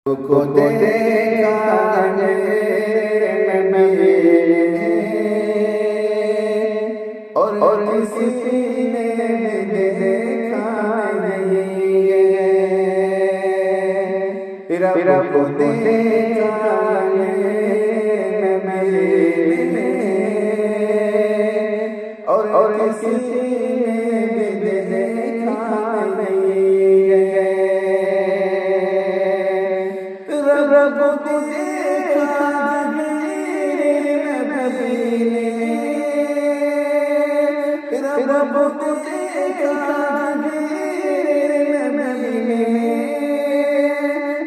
کو دیکھا نبی اور کسی نے دیکھا نہیں رب کو دیکھا نبی اور کسی نے دیکھا نہیں رب کو دیکھا نبی رب کو دیکھا نبی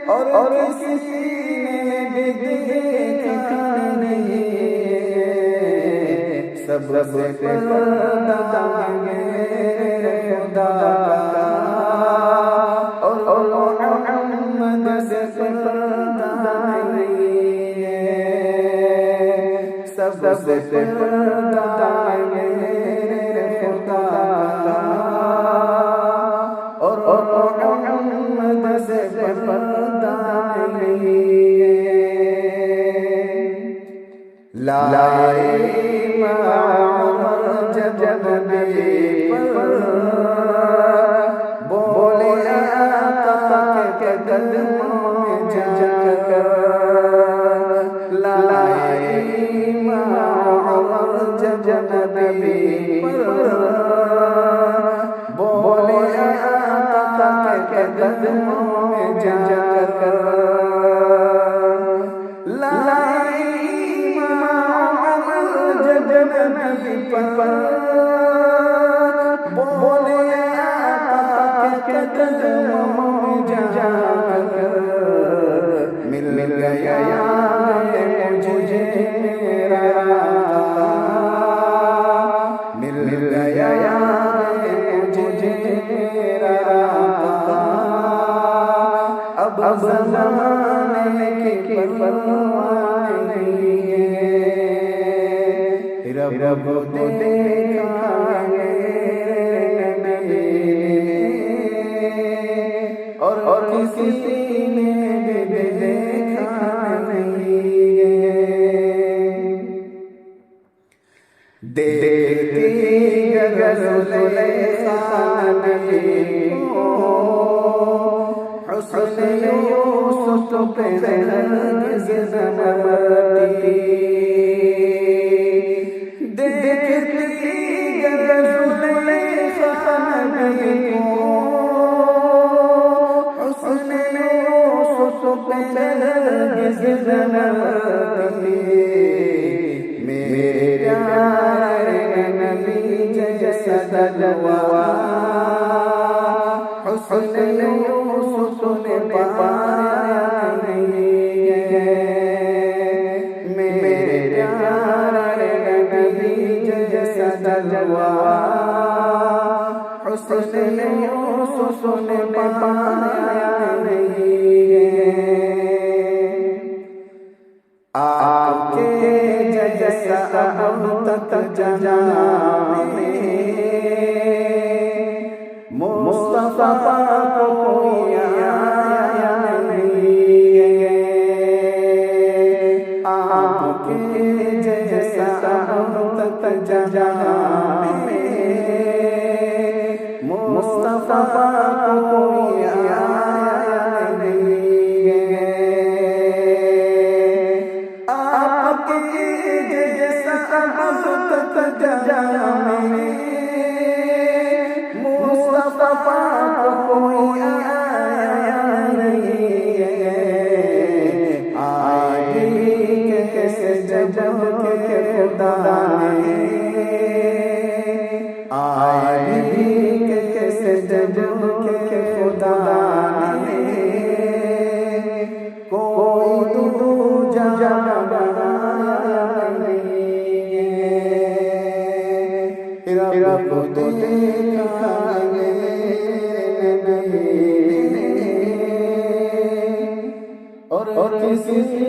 اور کسی نے دیکھا نہیں سب سے پردہ میرے خدا اور محمد سے پردہ نہیں سب سے پردہ میرے خدا اور محمد سے پردہ نہیں لائے عمر جب نبی بولے آقا کے قدموں میں جا کر لائے عمر جب نبی بولے آقا کے قدموں میں جا کر نبی بولے آقا کے قدموں میں جا کر مل گیا مجھے میرا مل گیا مجھے میرا اب زمانے کی پرواہ نہیں رب کو دیکھا نبی اور کسی نے دیکھا نہیں دیکھتی زلیخا نبی کو حسن یوسف پہ ہرگز نہ مرتی میرے پیارے نبی جیسا دلوا حسن یوسف نے پایا نہیں میرے پیارے نبی جیسا دلوا حسن یوسف نے پایا نہیں آپ کے جیسا اب تک جہاں میں مصطفیٰ کو کوئی آیا نہیں آپ کے جیسا اب تک جہاں میں مصطفیٰ کو کوئی آیا رب کو دیکھا نبی اور کسی